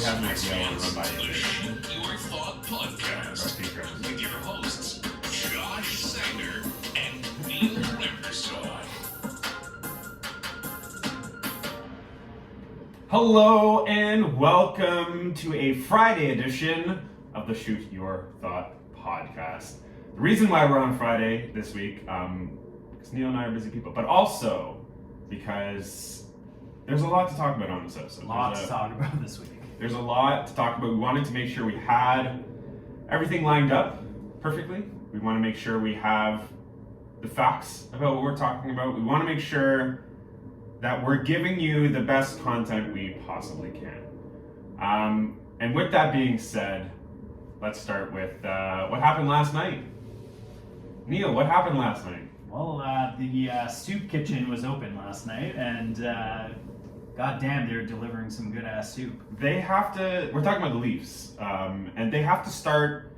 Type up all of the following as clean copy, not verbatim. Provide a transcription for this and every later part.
have an idea I want to run by you. Shoot Your Thought Podcast with your hosts, Josh Sanger and Neil Rendersod. Hello and welcome to a Friday edition of the Shoot Your Thought Podcast. The reason why we're on Friday this week, because Neil and I are busy people, but also because there's a lot to talk about on this episode. A lot to talk about this week. There's a lot to talk about. We wanted to make sure we had everything lined up perfectly. We want to make sure we have the facts about what we're talking about. We want to make sure that we're giving you the best content we possibly can. And with that being said, let's start with what happened last night. Neil, what happened last night? Well, the soup kitchen was open last night, and goddamn, they're delivering some good-ass soup. They have to, we're talking about the Leafs, and they have to start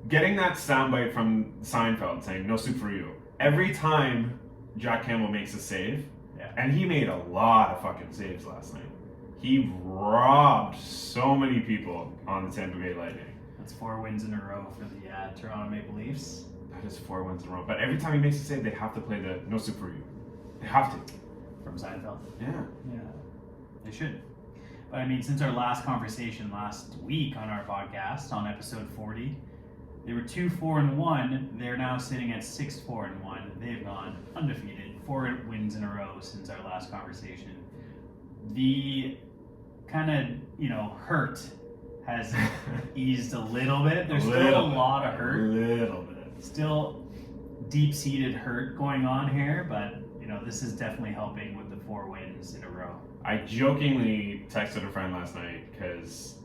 getting that soundbite from Seinfeld saying, "No soup for you." Every time Jack Campbell makes a save, and he made a lot of fucking saves last night. He robbed so many people on the Tampa Bay Lightning. That's 4 wins in a row for the Toronto Maple Leafs. That is 4 wins in a row. But every time he makes a save, they have to play the "No soup for you." They have to. From Seinfeld. Yeah. Yeah, they should. But I mean, since our last conversation last week on our podcast, on episode 40, they were 2-4-1. They're now sitting at 6-4-1. They've gone undefeated, 4 wins in a row since our last conversation. The kind of, hurt has eased a little bit. There's still a lot of hurt. A little bit. Still deep-seated hurt going on here, but this is definitely helping with the 4 wins in a row. I jokingly texted a friend last night because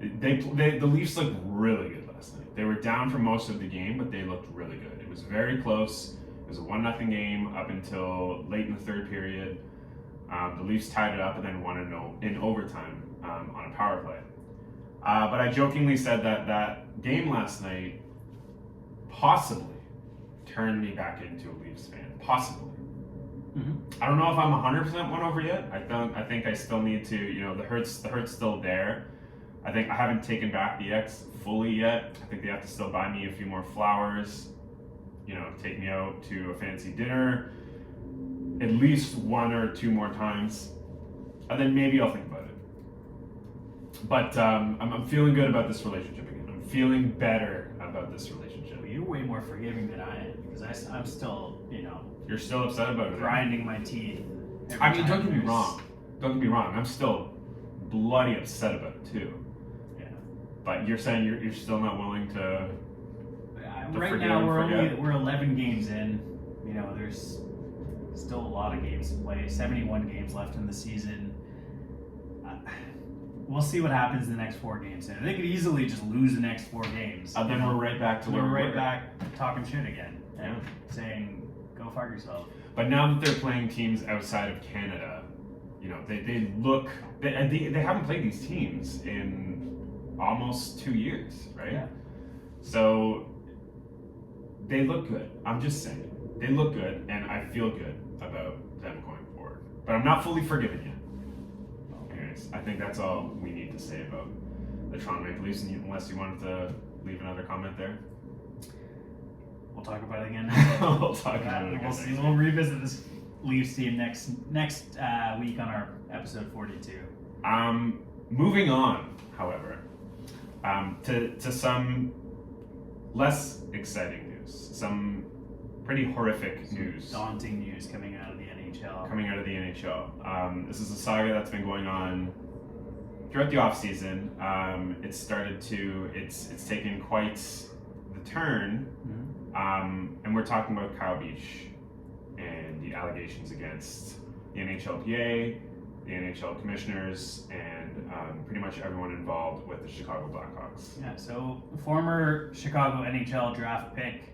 the Leafs looked really good last night. They were down for most of the game, but they looked really good. It was very close. It was a 1-0 game up until late in the third period. The Leafs tied it up and then won in overtime on a power play. But I jokingly said that game last night possibly turned me back into a Leafs fan. Possibly. Mm-hmm. I don't know if I'm 100% won over yet. I think I still need to, the hurt's still there. I think I haven't taken back the X fully yet. I think they have to still buy me a few more flowers, take me out to a fancy dinner at least 1 or 2 more times, and then maybe I'll think about it. But I'm feeling good about this relationship again. I'm feeling better about this relationship. Well, you're way more forgiving than I am, because I'm still, You're still upset about it. grinding my teeth. I mean, don't get me wrong. Don't get me wrong. I'm still bloody upset about it too. Yeah. But you're saying you're still not willing to. Right now we're 11 games in. There's still a lot of games to play. 71 games left in the season. We'll see what happens in the next 4 games. And they could easily just lose the next 4 games. And then we're right back to where we were. We're right back talking shit again. Yeah. Saying, go fuck yourself. But now that they're playing teams outside of Canada, they haven't played these teams in almost 2 years, right? Yeah. So they look good. I'm just saying. They look good, and I feel good about them going forward. But I'm not fully forgiven yet. Anyways, I think that's all we need to say about the Toronto Maple Leafs, unless you wanted to leave another comment there. We'll talk about it again. We'll talk about it again. We'll see. We'll revisit this Leafs team next week on our episode 42. Moving on, however, to some less exciting news, some pretty horrific news. Daunting news coming out of the NHL. This is a saga that's been going on throughout the off season. It's taken quite the turn. Mm-hmm. And we're talking about Kyle Beach and the allegations against the NHLPA, the NHL commissioners, and pretty much everyone involved with the Chicago Blackhawks. Yeah, so former Chicago NHL draft pick.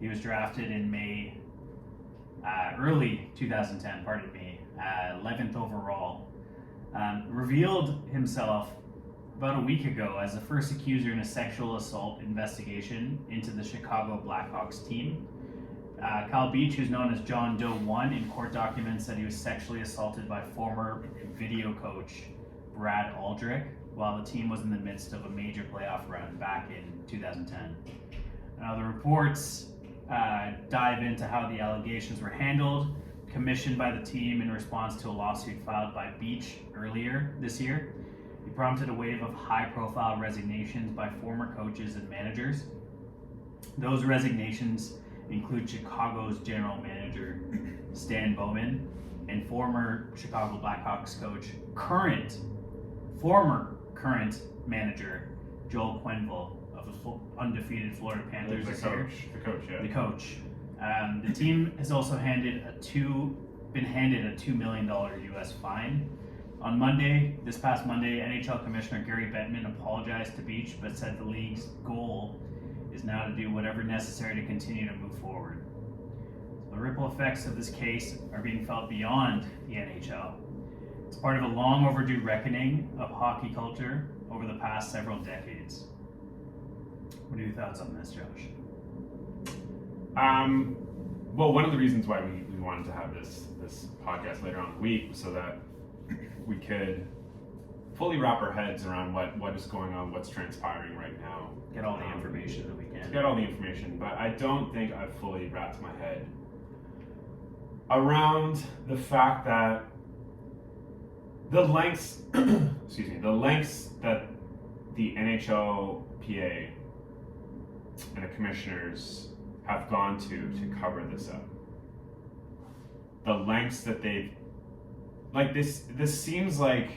He was drafted in early 2010, 11th overall. Revealed himself about a week ago as the first accuser in a sexual assault investigation into the Chicago Blackhawks team. Kyle Beach, who's known as John Doe 1 in court documents, said he was sexually assaulted by former video coach Brad Aldrich while the team was in the midst of a major playoff run back in 2010. Now, the reports dive into how the allegations were handled, commissioned by the team in response to a lawsuit filed by Beach earlier this year. It prompted a wave of high-profile resignations by former coaches and managers. Those resignations include Chicago's general manager, Stan Bowman, and former Chicago Blackhawks coach, former current manager, Joel Quenneville of the undefeated Florida Panthers this year. The coach. The team has also been handed a $2 million US fine. On this past Monday, NHL Commissioner Gary Bettman apologized to Beach, but said the league's goal is now to do whatever necessary to continue to move forward. So the ripple effects of this case are being felt beyond the NHL. It's part of a long overdue reckoning of hockey culture over the past several decades. What are your thoughts on this, Josh? Well, one of the reasons why we wanted to have this podcast later on in the week was so that we could fully wrap our heads around what is going on, what's transpiring right now. Get all the information that we can. Get all the information, but I don't think I've fully wrapped my head around the fact that the lengths that the NHLPA and the commissioners have gone to cover this up. The lengths that they've, like, this seems like,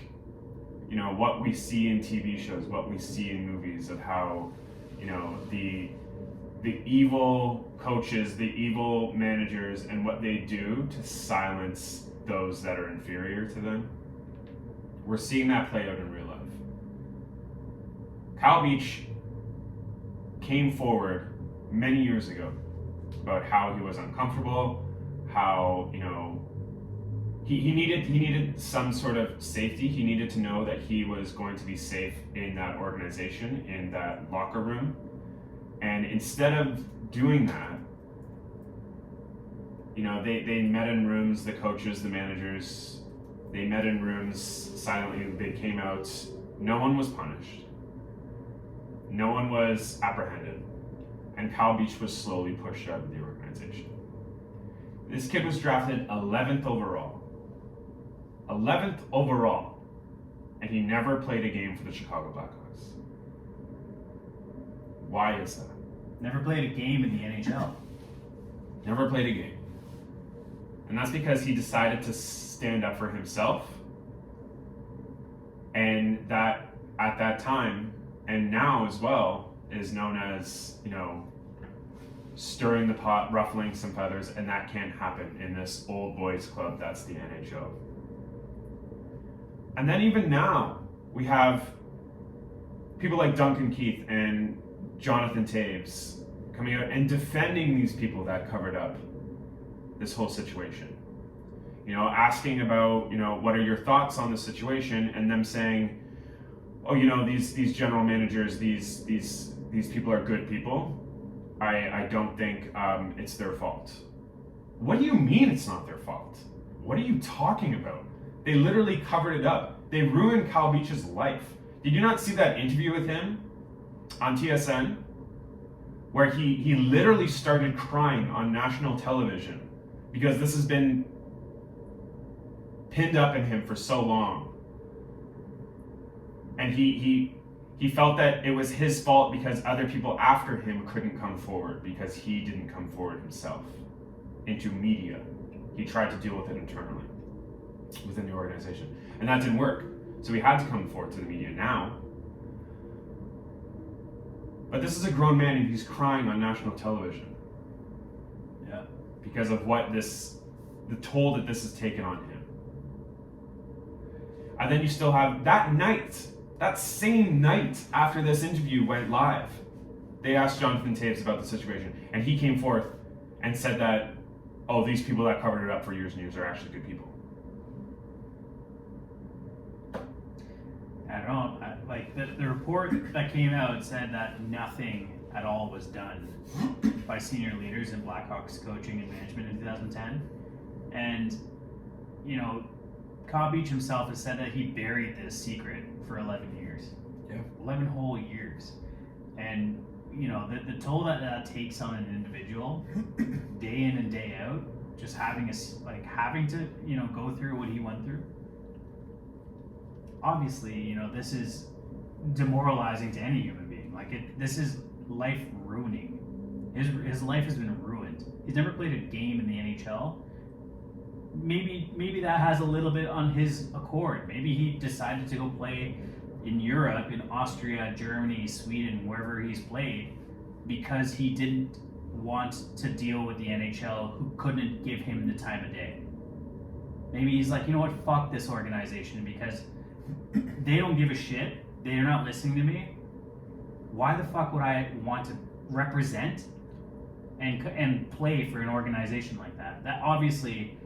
you know, what we see in TV shows, what we see in movies of how, you know, the evil coaches, the evil managers, and what they do to silence those that are inferior to them. We're seeing that play out in real life. Kyle Beach came forward many years ago about how he was uncomfortable, how, you know, he needed some sort of safety. He needed to know that he was going to be safe in that organization, in that locker room. And instead of doing that, you know, they met in rooms, the coaches, the managers, they met in rooms silently. They came out. No one was punished. No one was apprehended. And Kyle Beach was slowly pushed out of the organization. This kid was drafted 11th overall. 11th overall. And he never played a game for the Chicago Blackhawks. Why is that? Never played a game in the NHL. Never played a game. And that's because he decided to stand up for himself. And that, at that time, and now as well, is known as, you know, stirring the pot, ruffling some feathers, and that can't happen in this old boys club that's the NHL. And then even now, we have people like Duncan Keith and Jonathan Taves coming out and defending these people that covered up this whole situation. You know, asking about, you know, what are your thoughts on the situation, and them saying, oh, you know, these general managers, these people are good people. I don't think it's their fault. What do you mean it's not their fault? What are you talking about? They literally covered it up. They ruined Kyle Beach's life. Did you not see that interview with him on TSN? Where he literally started crying on national television because this has been pinned up in him for so long. And he felt that it was his fault because other people after him couldn't come forward because he didn't come forward himself into media. He tried to deal with it internally within the organization. And that didn't work. So he had to come forward to the media now. But this is a grown man and he's crying on national television. Yeah. Because of the toll that this has taken on him. And then you still have that same night after this interview went live, they asked Jonathan Taves about the situation, and he came forth and said that, oh, these people that covered it up for years and years are actually good people. I don't know. Like the report that came out said that nothing at all was done by senior leaders in Blackhawks coaching and management in 2010. And, you know, Kyle Beach himself has said that he buried this secret for 11 years. Yeah. 11 whole years. And, you know, the toll that takes on an individual day in and day out, just having to, you know, go through what he went through. Obviously, you know, this is demoralizing to any human being. Like, this is life ruining. His life has been ruined. He's never played a game in the NHL. Maybe that has a little bit on his accord. Maybe he decided to go play in Europe, in Austria, Germany, Sweden, wherever he's played, because he didn't want to deal with the NHL, who couldn't give him the time of day. Maybe he's like, you know what, fuck this organization, because they don't give a shit. They're not listening to me. Why the fuck would I want to represent and play for an organization like that? That obviously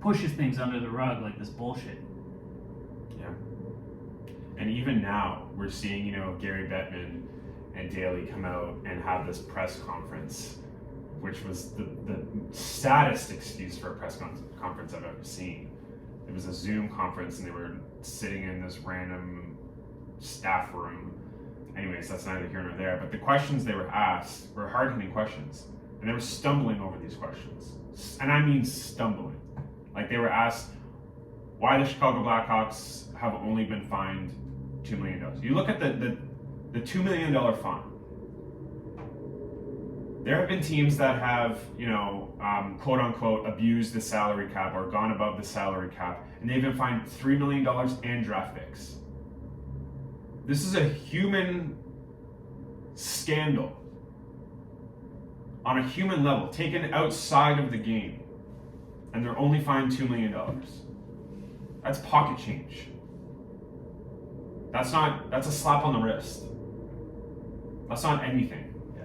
pushes things under the rug, like this bullshit. Yeah. And even now, we're seeing, you know, Gary Bettman and Daly come out and have this press conference, which was the saddest excuse for a press conference I've ever seen. It was a Zoom conference, and they were sitting in this random staff room. Anyways, that's neither here nor there. But the questions they were asked were hard-hitting questions, and they were stumbling over these questions. And I mean stumbling. Like, they were asked why the Chicago Blackhawks have only been fined $2 million. You look at the $2 million fine. There have been teams that have, you know, quote unquote, abused the salary cap or gone above the salary cap, and they've been fined $3 million and draft picks. This is a human scandal on a human level, taken outside of the game, and they're only fined $2 million. That's pocket change. That's a slap on the wrist. That's not anything. Yeah.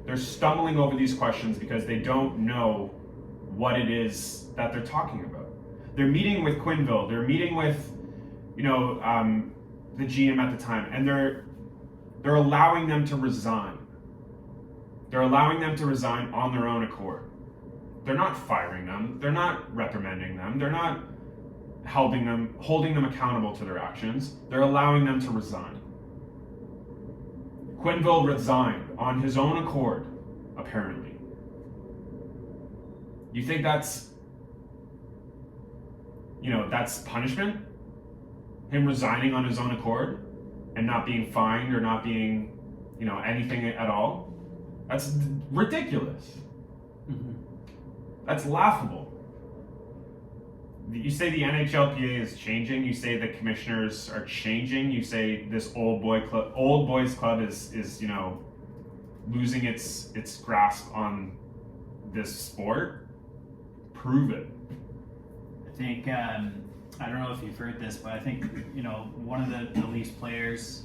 They're stumbling over these questions because they don't know what it is that they're talking about. They're meeting with Quenneville. They're meeting with, you know, the GM at the time, and they're allowing them to resign. They're allowing them to resign on their own accord. They're not firing them. They're not reprimanding them. They're not holding them accountable to their actions. They're allowing them to resign. Quenneville resigned on his own accord, apparently. You think that's punishment? Him resigning on his own accord and not being fined or not being, you know, anything at all? That's ridiculous. Mm-hmm. That's laughable. You say the NHLPA is changing. You say the commissioners are changing. You say this old boys club is you know, losing its grasp on this sport. Prove it. I think I don't know if you've heard this, but I think, you know, one of the Leafs players,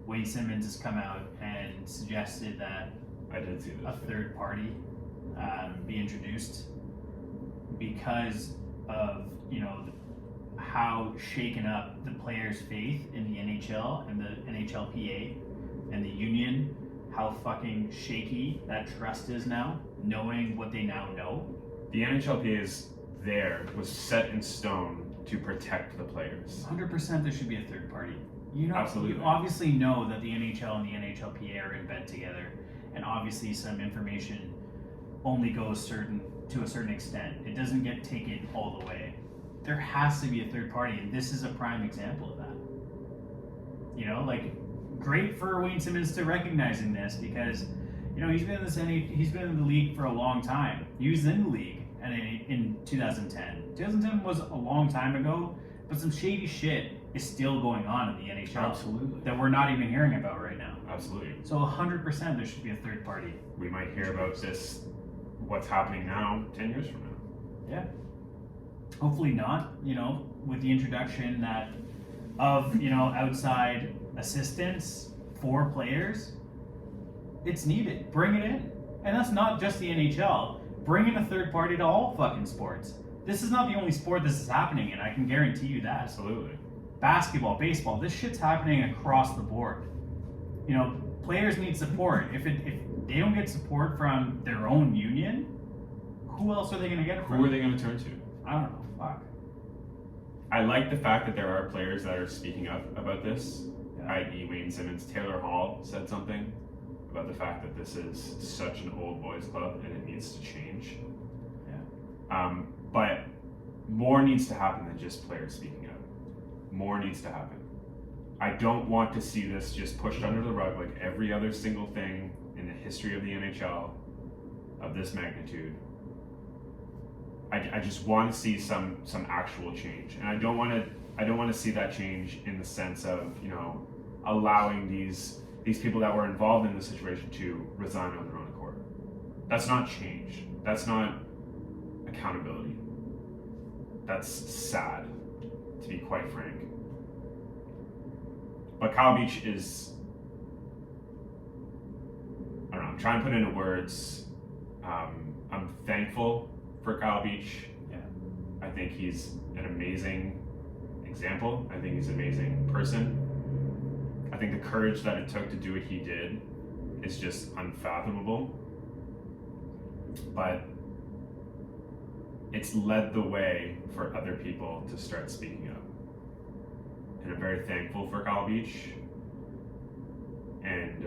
Wayne Simmons, has come out and suggested that I did see this. a third party be introduced because of, you know, how shaken up the players' faith in the NHL and the NHLPA and the union, how fucking shaky that trust is now, knowing what they now know. The NHLPA was set in stone to protect the players. 100% there should be a third party. You know, Absolutely. You obviously know that the NHL and the NHLPA are in bed together, and obviously some information only goes to a certain extent. It doesn't get taken all the way. There has to be a third party, and this is a prime example of that. You know, like, great for Wayne Simmons to recognizing this, because, you know, he's been in the league for a long time. He was in the league in 2010. 2010 was a long time ago, but some shady shit is still going on in the NHL. Absolutely. That we're not even hearing about right now. Absolutely. So 100% there should be a third party. We might hear about this, what's happening now, 10 years from now. Yeah. Hopefully not, you know, with the introduction of, you know, outside assistance for players. It's needed. Bring it in. And that's not just the NHL. Bring in a third party to all fucking sports. This is not the only sport this is happening in, I can guarantee you that. Absolutely. Basketball, baseball, this shit's happening across the board. You know, players need support. If they don't get support from their own union, who else are they going to get it from? Who are they going to turn to? I don't know. Fuck. I like the fact that there are players that are speaking up about this. Yeah. i.e. Wayne Simmons, Taylor Hall said something about the fact that this is such an old boys club and it needs to change. Yeah. But more needs to happen than just players speaking out. More needs to happen. I don't want to see this just pushed under the rug like every other single thing in the history of the NHL of this magnitude. I just want to see some actual change, and I don't want to see that change in the sense of, you know, allowing these people that were involved in the situation to resign on their own accord. That's not change. That's not accountability. That's sad, to be quite frank. But Kyle Beach is, I don't know, I'm trying to put into words. I'm thankful for Kyle Beach. Yeah. I think he's an amazing example. I think he's an amazing person. I think the courage that it took to do what he did is just unfathomable. But it's led the way for other people to start speaking up. And I'm very thankful for Kyle Beach. And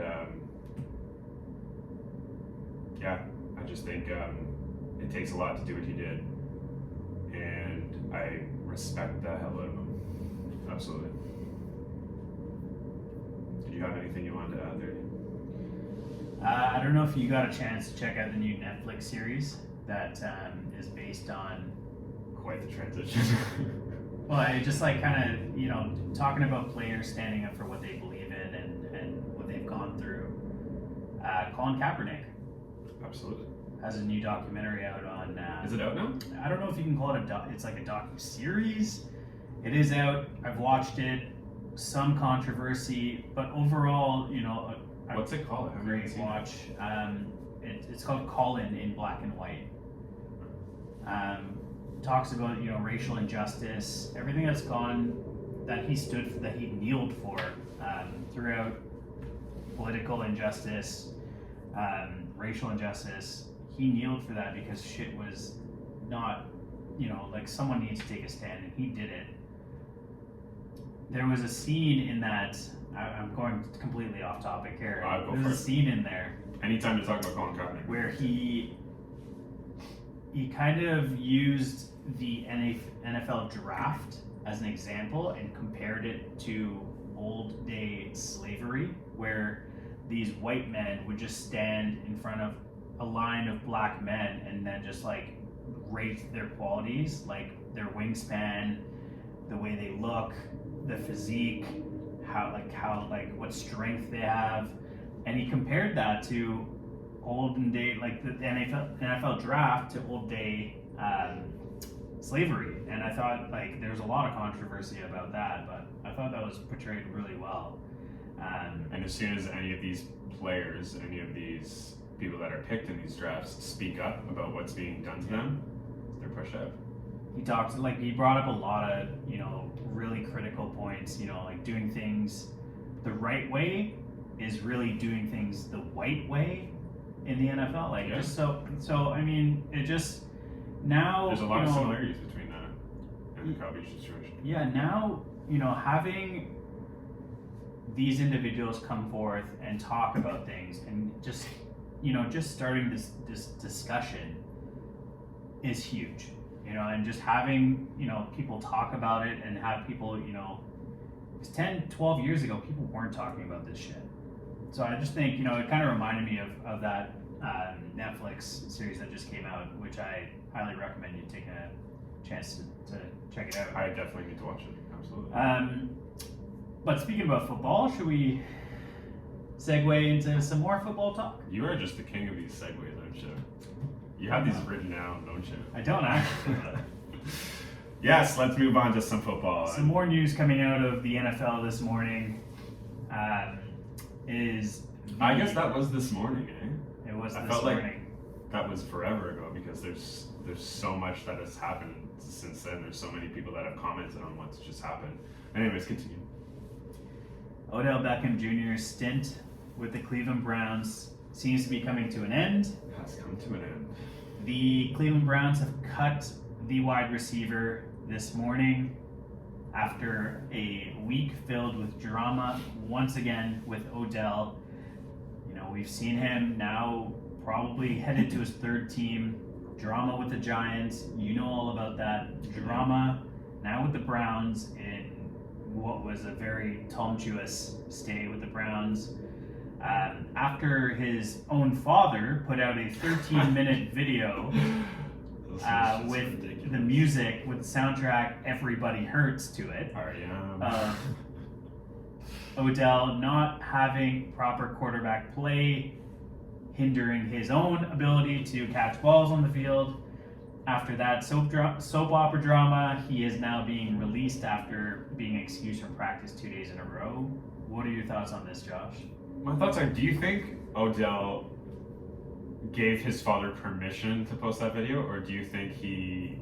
yeah, I just think it takes a lot to do what he did. And I respect the hell out of him. Absolutely. Do you have anything you wanted to add there? I don't know if you got a chance to check out the new Netflix series that is based on. Quite the transition. Well, I just like kind of, you know, talking about players standing up for what they believe in and what they've gone through. Colin Kaepernick Absolutely. has a new documentary out on. Is it out now? I don't know if you can call it it's like a docu-series. It is out. I've watched it. Some controversy, but overall, you know, What's it called? I haven't great seen it. watch. It's called Colin in black and white. Talks about, you know, racial injustice, everything that's gone, that he stood for, that he kneeled for throughout political injustice, racial injustice. He kneeled for that because shit was not, you know, like someone needs to take a stand, and he did it. There was a scene in that. I'm going completely off topic here. There's a scene in there. Anytime to talk about Colin Kaepernick. Where he kind of used the NFL draft as an example and compared it to old day slavery, where these white men would just stand in front of a line of black men and then just like rate their qualities, like their wingspan, the way they look, the physique, how what strength they have. And he compared that to olden day, like the NFL draft, to old day slavery. And I thought, like, there's a lot of controversy about that, but I thought that was portrayed really well. And as soon as any of these players, any of these people that are picked in these drafts speak up about what's being done to them, they're pushed out. He brought up a lot of, you know, really critical points, you know, like doing things the right way is really doing things the white way in the NFL. Like, yeah. just so I mean, it just, now, there's a lot of similarities between that and the Kyle Beach situation. Yeah, now, you know, having these individuals come forth and talk about things and just, you know, just starting this discussion is huge. You know, and just having, you know, people talk about it and have people, you know, because 10, 12 years ago, people weren't talking about this shit. So I just think, you know, it kind of reminded me of that Netflix series that just came out, which I highly recommend you take a chance to check it out. I definitely need to watch it, absolutely. But speaking about football, should we segue into some more football talk? You are just the king of these segues, aren't you? You have these written down, don't you? I don't actually. Yes, let's move on to some football. Some more news coming out of the NFL this morning is... I guess that was this morning, eh? It was I this felt morning. like that was forever ago because there's so much that has happened since then. There's so many people that have commented on what's just happened. Anyways, continue. Odell Beckham Jr.'s stint with the Cleveland Browns seems to be coming to an end. It has come to an end. The Cleveland Browns have cut the wide receiver this morning. after a week filled with drama once again with Odell. You know, we've seen him now probably headed to his third team. Drama with the Giants, you know all about that. Drama now with the Browns in what was a very tumultuous stay with the Browns. After his own father put out a 13-minute video with the music, with the soundtrack Everybody Hurts to it. Odell not having proper quarterback play, hindering his own ability to catch balls on the field. After that soap opera drama, he is now being released after being excused from practice 2 days in a row. What are your thoughts on this, Josh? My thoughts are, do you think Odell gave his father permission to post that video, or do you think he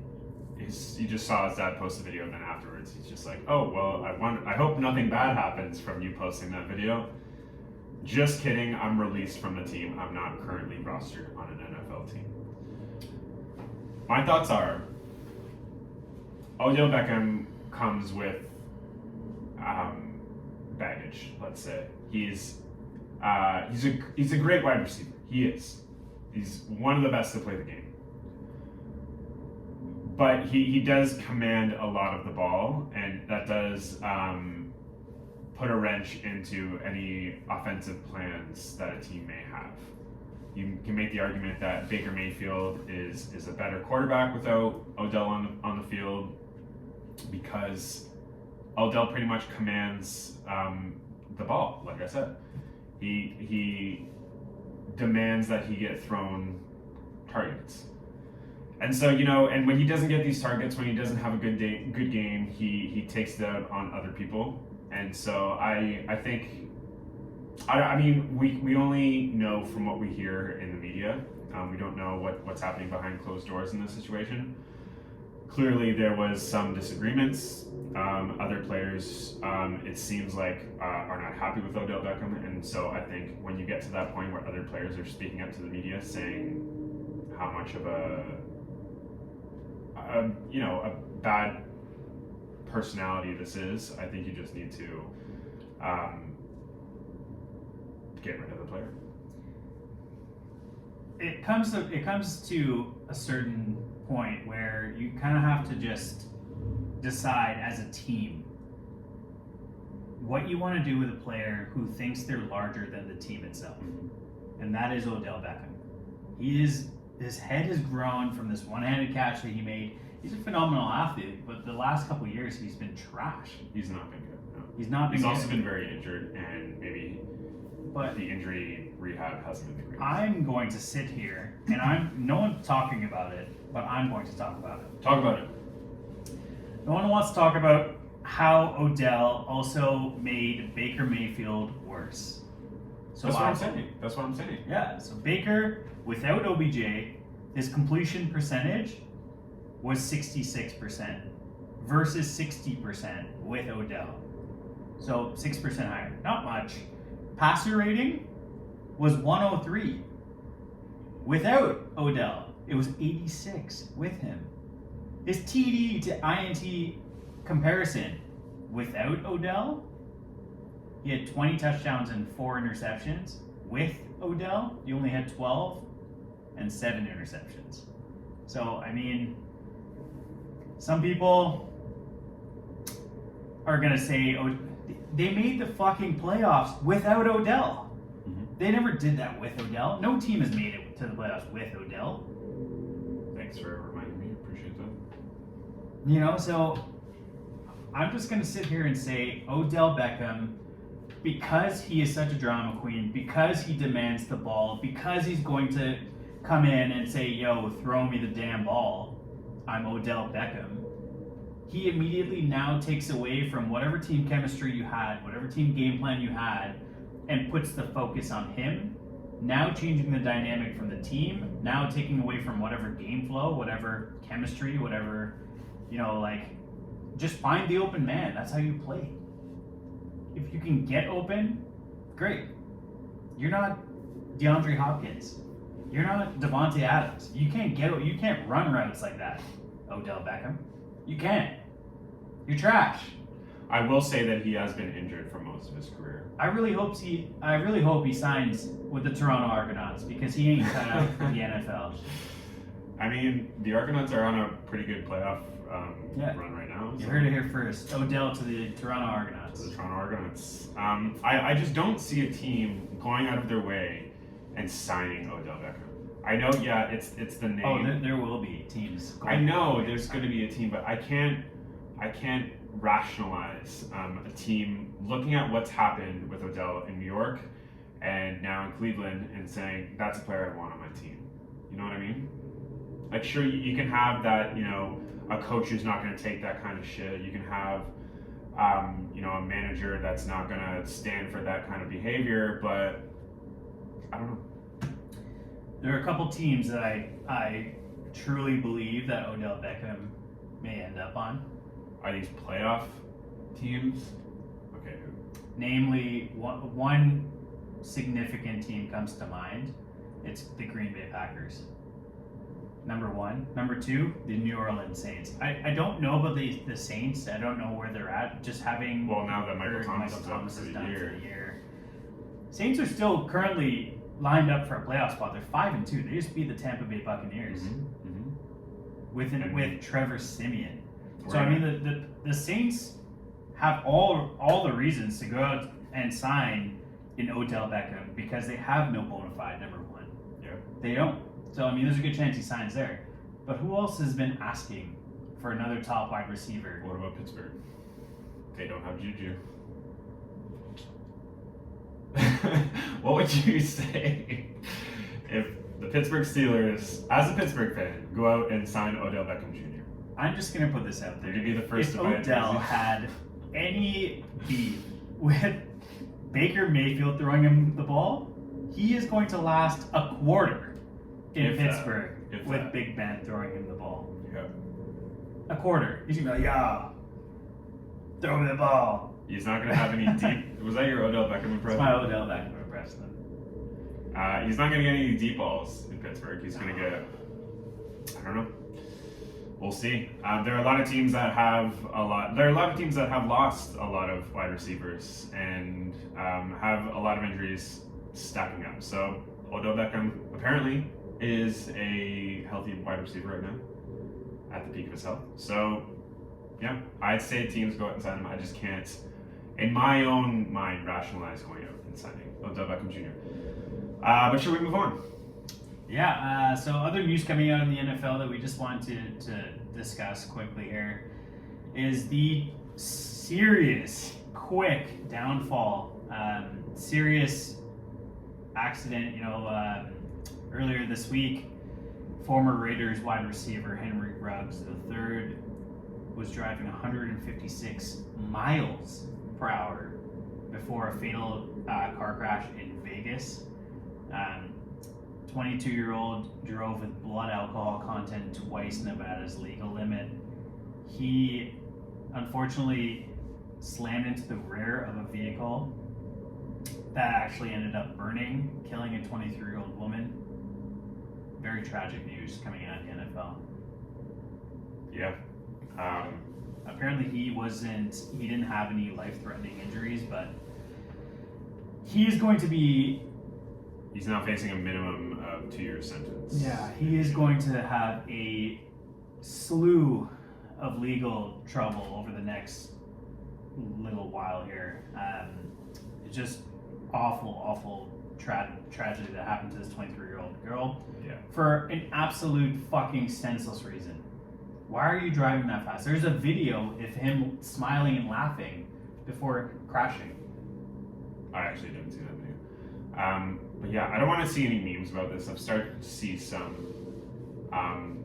just saw his dad post the video and then afterwards he's just like, oh, well, I hope nothing bad happens from you posting that video. Just kidding, I'm released from the team. I'm not currently rostered on an NFL team. My thoughts are, Odell Beckham comes with baggage, let's say. He's a great wide receiver. He is. He's one of the best to play the game. But he does command a lot of the ball, and that does put a wrench into any offensive plans that a team may have. You can make the argument that Baker Mayfield is a better quarterback without Odell on the field, because Odell pretty much commands the ball. Like I said, he demands that he get thrown targets. And so, you know, and when he doesn't get these targets, when he doesn't have a good game, he takes it out on other people. And so I think, I mean, we only know from what we hear in the media. We don't know what's happening behind closed doors in this situation. Clearly, there was some disagreements. Other players, it seems like, are not happy with Odell Beckham. And so I think when you get to that point where other players are speaking up to the media saying how much of a bad personality this is, I think you just need to get rid of the player. It comes to a certain point where you kind of have to just decide as a team what you want to do with a player who thinks they're larger than the team itself. And that is Odell Beckham. His head has grown from this one-handed catch that he made. He's a phenomenal athlete, but the last couple of years he's been trash. He's not been good. No. He's not been He's good. also been very injured, and maybe the injury rehab hasn't been the greatest. I'm going to sit here, and no one's talking about it, but I'm going to talk about it. Talk about it. No one wants to talk about how Odell also made Baker Mayfield worse. So That's what I'm saying. Yeah, so Baker, without OBJ, his completion percentage was 66% versus 60% with Odell. So 6% higher. Not much. Passer rating was 103. Without Odell, it was 86 with him. His TD to INT comparison without Odell, he had 20 touchdowns and 4 interceptions. With Odell, he only had 12 and 7 interceptions. So, I mean, some people are going to say, oh, they made the fucking playoffs without Odell. Mm-hmm. They never did that with Odell. No team has made it to the playoffs with Odell. Thanks for reminding me. Appreciate that. You know, so I'm just going to sit here and say Odell Beckham, because he is such a drama queen, because he demands the ball, because he's going to come in and say, yo, throw me the damn ball, I'm Odell Beckham. He immediately now takes away from whatever team chemistry you had, whatever team game plan you had, and puts the focus on him, now changing the dynamic from the team, now taking away from whatever game flow, whatever chemistry, whatever, you know, like, just find the open man. That's how you play. If you can get open, great. You're not DeAndre Hopkins. You're not Devontae Adams. You can't run routes like that, Odell Beckham. You can't. You're trash. I will say that he has been injured for most of his career. I really hope he signs with the Toronto Argonauts because he ain't cut out for the NFL. I mean, the Argonauts are on a pretty good playoff run right now. You heard it here first. Odell to the Toronto Argonauts. To the Toronto Argonauts. I just don't see a team going out of their way and signing Odell Beckham. I know, yeah, it's the name. Oh, there will be teams. I know there's going to be a team, but I can't rationalize a team looking at what's happened with Odell in New York and now in Cleveland and saying that's a player I want on my team. You know what I mean? Like, sure, you can have that, a coach who's not going to take that kind of shit. You can have, a manager that's not going to stand for that kind of behavior, but I don't know. There are a couple teams that I truly believe that Odell Beckham may end up on. Are these playoff teams? Okay. Namely, one significant team comes to mind. It's the Green Bay Packers. Number one. Number two, the New Orleans Saints. I don't know about the Saints. I don't know where they're at. Just having now that Michael Thomas is is done for the for year. the year. Saints are still currently lined up for a playoff spot. They're 5-2. They just beat the Tampa Bay Buccaneers with Trevor Siemian. So I mean, the Saints have all the reasons to go out and sign in Odell Beckham because they have no bona fide number one. Yeah. They don't. So I mean, there's a good chance he signs there. But who else has been asking for another top wide receiver? What about Pittsburgh? They don't have Juju. What would you say if the Pittsburgh Steelers, as a Pittsburgh fan, go out and sign Odell Beckham Jr.? I'm just gonna put this out there. Would you be the first if to buy it? Odell had any beef with Baker Mayfield throwing him the ball, he is going to last a quarter in Pittsburgh with Big Ben throwing him the ball. Yeah. A quarter. He's gonna be like, throw me the ball. He's not gonna have any deep. Was that your Odell Beckham impression? That's my Odell Beckham impression. He's not gonna get any deep balls in Pittsburgh. He's gonna get. I don't know. We'll see. There are a lot of teams that have a lot. There are a lot of teams that have lost a lot of wide receivers and have a lot of injuries stacking up. So Odell Beckham apparently is a healthy wide receiver right now, at the peak of his health. So yeah, I'd say teams go out and sign him. I just can't, in my own mind, rationalize going out and signing Odell Beckham Jr. But should we move on? Yeah, so other news coming out in the NFL that we just wanted to discuss quickly here is the serious, quick downfall, serious accident. Earlier this week, former Raiders wide receiver Henry Ruggs III was driving 156 miles per hour before a fatal car crash in Vegas. 22-year-old drove with blood alcohol content twice Nevada's legal limit. He unfortunately slammed into the rear of a vehicle that actually ended up burning, killing a 23-year-old woman. Very tragic news coming out of the NFL. Yeah. Apparently he didn't have any life-threatening injuries, but he's going to be... He's now facing a minimum of 2-year sentence. Yeah, he is going to have a slew of legal trouble over the next little while here. It's just awful tragedy that happened to this 23-year-old girl. Yeah. For an absolute fucking senseless reason. Why are you driving that fast? There's a video of him smiling and laughing before crashing. I actually didn't see that video. But yeah, I don't want to see any memes about this. I've started to see some.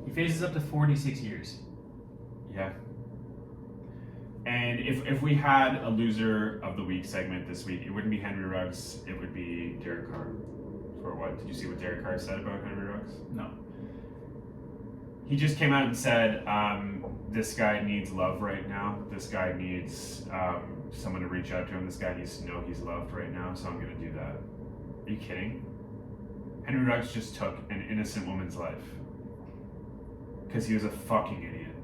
He faces up to 46 years. Yeah. And if we had a loser of the week segment this week, it wouldn't be Henry Ruggs, it would be Derek Carr. For what? Did you see what Derek Carr said about Henry Ruggs? No. He just came out and said, this guy needs love right now. This guy needs someone to reach out to him. This guy needs to know he's loved right now, so I'm going to do that. Are you kidding? Henry Ruggs just took an innocent woman's life because he was a fucking idiot.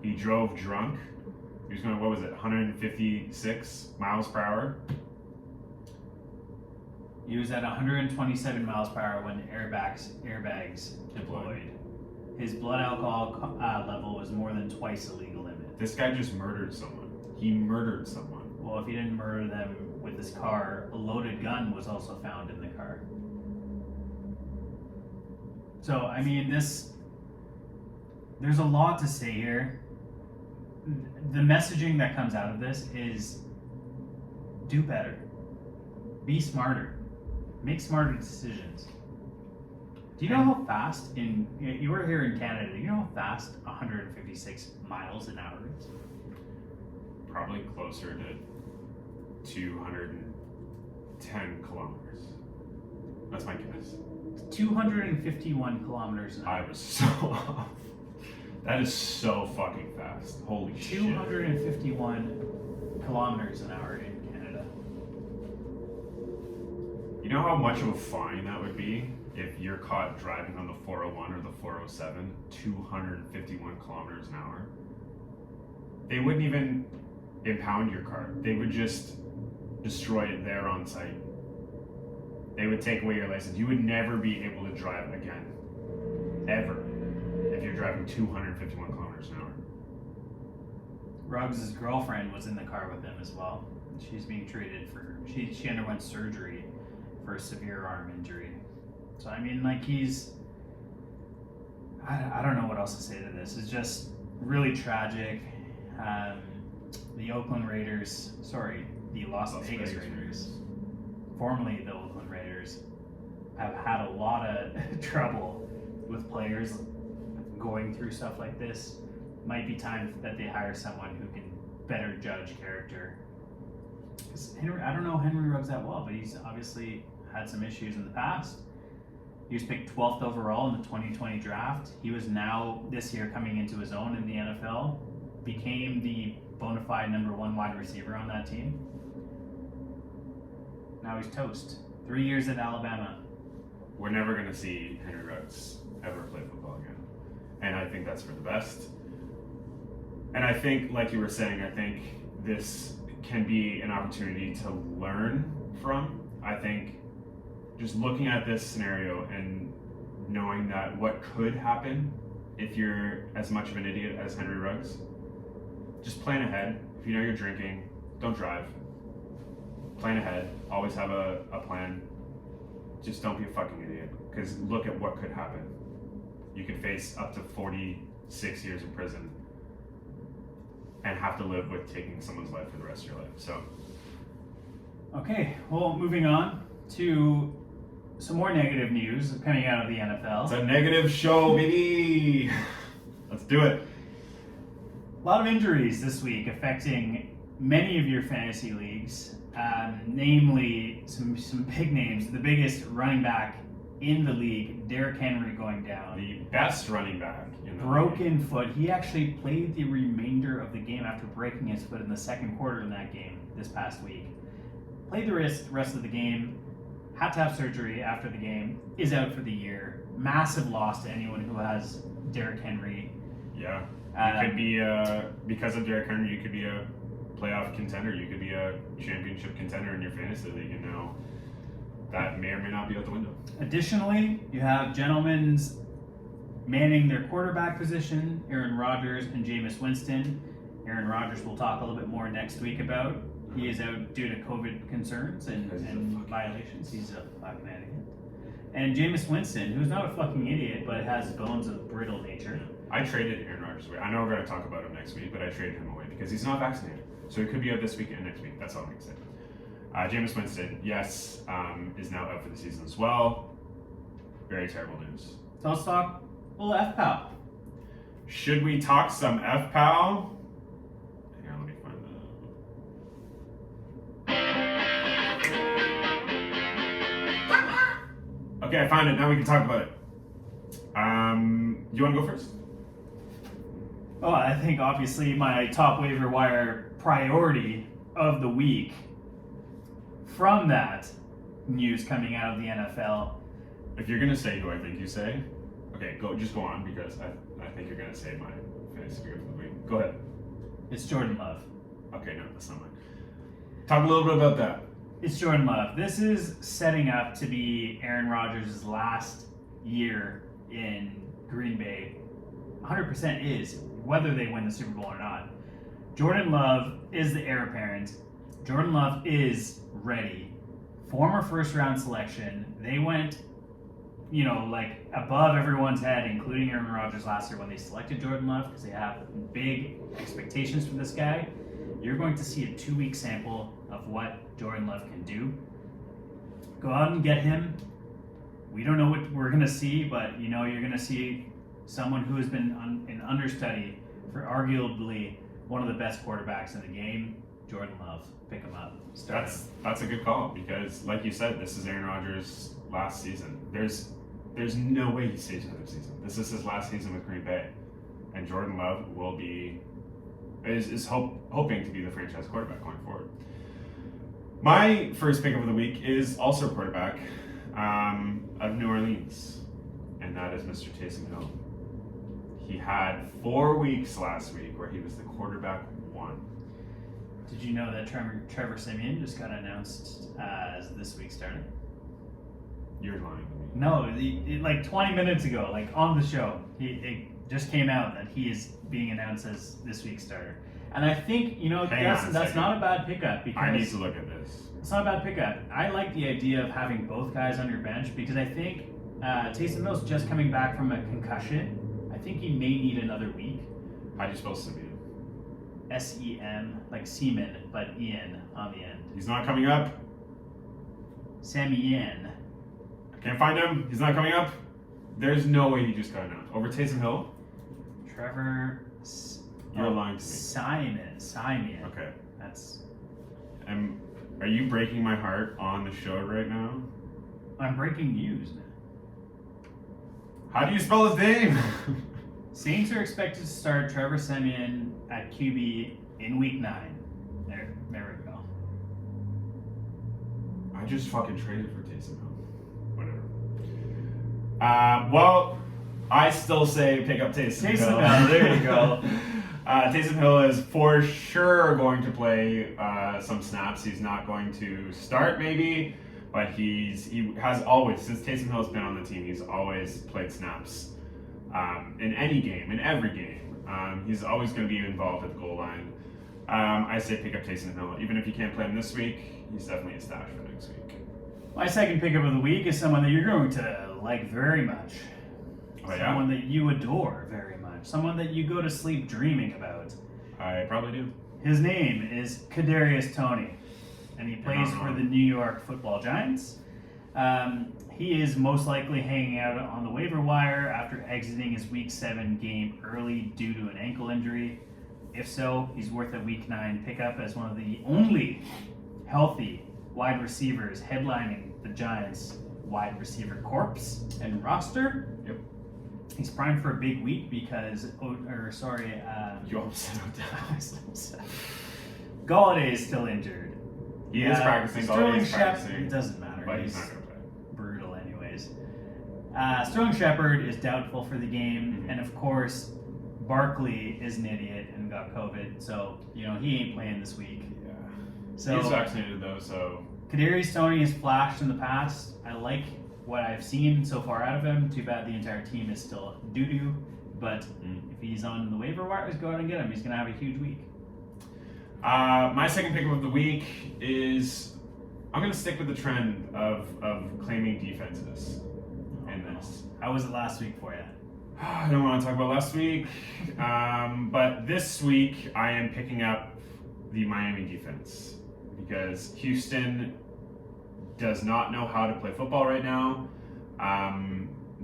He drove drunk He was going, what was it, 156 miles per hour? He was at 127 miles per hour when airbags deployed. His blood alcohol level was more than twice the legal limit. This guy just murdered someone. He murdered someone. Well, if he didn't murder them with his car, a loaded gun was also found in the car. So, I mean, there's a lot to say here. The messaging that comes out of this is do better. Be smarter. Make smarter decisions. Do you know how fast you were here in Canada, do you know how fast 156 miles an hour is? Probably closer to 210 kilometers. That's my guess. 251 kilometers an hour. I was so off. That is so fucking fast. Holy shit. 251 kilometers an hour in Canada. You know how much of a fine that would be if you're caught driving on the 401 or the 407, 251 kilometers an hour? They wouldn't even impound your car. They would just destroy it there on site. They would take away your license. You would never be able to drive again. Ever. If you're driving 251 kilometers an hour. Ruggs' girlfriend was in the car with him as well. She's being treated for, she underwent surgery for a severe arm injury. So, I mean, like, I don't know what else to say to this. It's just really tragic. The Las Vegas Raiders, formerly the Oakland Raiders, have had a lot of trouble with players going through stuff like this. Might be time that they hire someone who can better judge character. Because I don't know Henry Ruggs that well, but he's obviously had some issues in the past. He was picked 12th overall in the 2020 draft. He was now, this year, coming into his own in the NFL, became the bona fide number one wide receiver on that team. Now he's toast. 3 years at Alabama. We're never going to see Henry Ruggs ever play football again. And I think that's for the best. And I think, like you were saying, I think this can be an opportunity to learn from. I think just looking at this scenario and knowing that what could happen if you're as much of an idiot as Henry Ruggs, just plan ahead. If you know you're drinking, don't drive. Plan ahead. Always have a plan. Just don't be a fucking idiot. Because look at what could happen. You could face up to 46 years in prison and have to live with taking someone's life for the rest of your life. So, okay, well, moving on to some more negative news coming out of the NFL. It's a negative show, baby. Let's do it. A lot of injuries this week affecting many of your fantasy leagues, namely some big names. The biggest running back in the league, Derrick Henry, going down. The best running back in the broken foot. He actually played the remainder of the game after breaking his foot in the second quarter in that game this past week. Played the rest of the game, had to have surgery after the game, is out for the year. Massive loss to anyone who has Derrick Henry. Yeah. You could be, because of Derrick Henry, you could be a playoff contender. You could be a championship contender in your fantasy league, and now that may or may not be out the window. Additionally, you have gentlemen manning their quarterback position, Aaron Rodgers and Jameis Winston. Aaron Rodgers we'll talk a little bit more next week about. He is out due to COVID concerns and violations. He's a fucking idiot. And Jameis Winston, who's not a fucking idiot, but has bones of brittle nature. I traded Aaron Rodgers away. I know we're going to talk about him next week, but I traded him away because he's not vaccinated. So he could be out this week and next week. That's all I'm going to say. Jameis Winston, yes, is now out for the season as well. Very terrible news. So let's talk a little F-POW. Should we talk some F-POW? Hang on, let me find the... Okay, I found it. Now we can talk about it. You want to go first? Oh, I think obviously my top waiver wire priority of the week from that news coming out of the NFL. If you're gonna say who I think you say, okay, just go on because I think you're gonna say my fantasy figure of the week. Go ahead. It's Jordan Love. Okay, no, that's not mine. Talk a little bit about that. It's Jordan Love. This is setting up to be Aaron Rodgers' last year in Green Bay. 100% is, whether they win the Super Bowl or not. Jordan Love is the heir apparent. Jordan Love is ready. Former first-round selection. They went, like above everyone's head, including Aaron Rodgers last year when they selected Jordan Love, because they have big expectations from this guy. You're going to see a 2-week sample of what Jordan Love can do. Go out and get him. We don't know what we're going to see, but you're going to see someone who has been an understudy for arguably one of the best quarterbacks in the game, Jordan Love. Pick him up. That's a good call because, like you said, this is Aaron Rodgers' last season. There's no way he stays another season. This is his last season with Green Bay, and Jordan Love is hoping to be the franchise quarterback going forward. My first pick of the week is also a quarterback of New Orleans, and that is Mr. Taysom Hill. He had 4 weeks last week where he was the quarterback one. Did you know that Trevor Siemian just got announced as this week's starter? You're lying to me. No, like 20 minutes ago, like on the show, it just came out that he is being announced as this week's starter. And I think, that's not a bad pickup because I need to look at this. It's not a bad pickup. I like the idea of having both guys on your bench because I think Taysom Hill's just coming back from a concussion. I think he may need another week. How do you spell Simeon? S-E-M, like semen, but Ian on the end. He's not coming up. Siemian. Can't find him. He's not coming up. There's no way he just got announced. Over Taysom Hill? Trevor... You're lying to me. Siemian. Okay. That's... Are you breaking my heart on the show right now? I'm breaking news. How do you spell his name? Saints are expected to start Trevor Siemian at QB in Week 9. There we go. I just fucking traded for Taysom Hill. Whatever. Well, I still say pick up Taysom Hill. Taysom Hill, there you go. Taysom Hill is for sure going to play some snaps. He's not going to start maybe, but he has always, since Taysom Hill has been on the team, he's always played snaps in any game, in every game. He's always going to be involved at the goal line. I say pick up Taysom Hill. Even if you can't play him this week, he's definitely a stash for next week. My second pickup of the week is someone that you're going to like very much. Oh, yeah? Someone that you adore very much. Someone that you go to sleep dreaming about. I probably do. His name is Kadarius Toney, and he plays for the New York Football Giants. He is most likely hanging out on the waiver wire after exiting his Week 7 game early due to an ankle injury. If so, he's worth a Week 9 pickup as one of the only healthy wide receivers headlining the Giants' wide receiver corps and roster. Yep. He's primed for a big week because, You almost said Odell. Galladay is still injured. He is practicing. Sterling Shepard, it doesn't matter. But he's not going to play. Brutal anyways. Sterling Shepard is doubtful for the game, Mm-hmm. and of course, Barkley is an idiot and got COVID, so, he ain't playing this week. Yeah. So, He's vaccinated though, so... Kadarius Toney has flashed in the past. I like what I've seen so far out of him. Too bad the entire team is still doo-doo, but if he's on the waiver wires, go out and get him. He's going to have a huge week. My second pick of the week is I'm going to stick with the trend of claiming defenses in this. How was it last week for you? I don't want to talk about last week, but this week I am picking up the Miami defense because Houston does not know how to play football right now.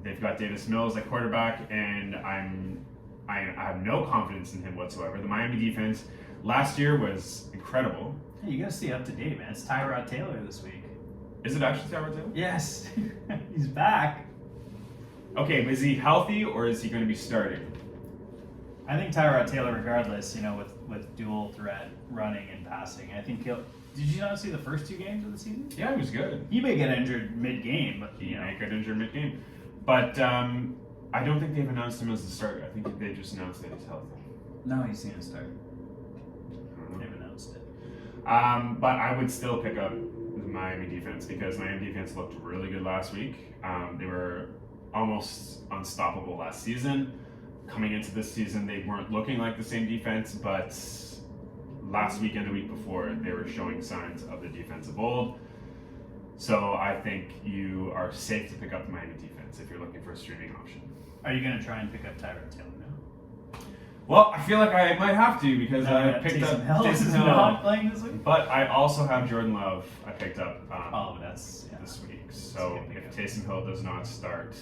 They've got Davis Mills at quarterback, and I have no confidence in him whatsoever. The Miami defense last year was incredible. Hey, you got to stay up to date, man. It's Tyrod Taylor this week. Is it actually Tyrod Taylor? Yes, he's back. Okay, but is he healthy or is he going to be starting? I think Tyrod Taylor, regardless, with dual threat running and passing, I think he'll. Did you not see the first 2 games of the season? Yeah, he was good. He may get injured mid-game, but He may get injured mid-game. But I don't think they've announced him as the starter. I think they just announced that he's healthy. No, he's going to start. Winston. But I would still pick up the Miami defense because Miami defense looked really good last week. They were almost unstoppable last season. Coming into this season, they weren't looking like the same defense, but last week and the week before, they were showing signs of the defense of old. So I think you are safe to pick up the Miami defense if you're looking for a streaming option. Are you going to try and pick up Tyrod Taylor now? Well, I feel like I might have to because I picked up Taysom Hill not playing this week. But I also have Jordan Love. I picked up this week. So if Taysom Hill does not start,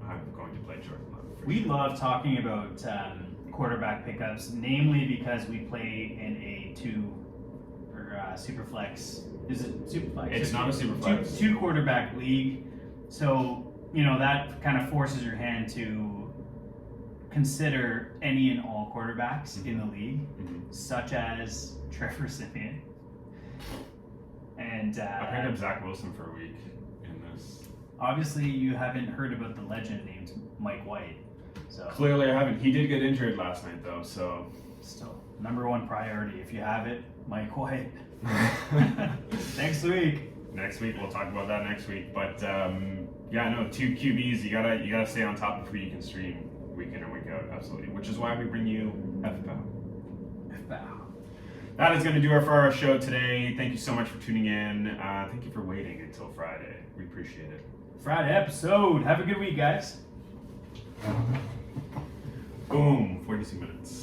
I'm going to play Jordan Love. We love talking about quarterback pickups, namely because we play in a super flex. Is it super flex? It's not a super flex. Two quarterback league. So, that kind of forces your hand to consider any and all quarterbacks in the league, such as Trevor Siemian. And I picked up Zach Wilson for a week in this. Obviously, you haven't heard about the legend named Mike White. So clearly, I haven't. He did get injured last night, though. So still, number one priority. If you have it, Mike White. Next week. Next week, we'll talk about that next week. But two QBs. You gotta stay on top of who you can stream week in or week out. Absolutely. Which is why we bring you F-POW. F-POW. That is going to do it for our show today. Thank you so much for tuning in. Thank you for waiting until Friday. We appreciate it. Friday episode. Have a good week, guys. Boom. 42 minutes.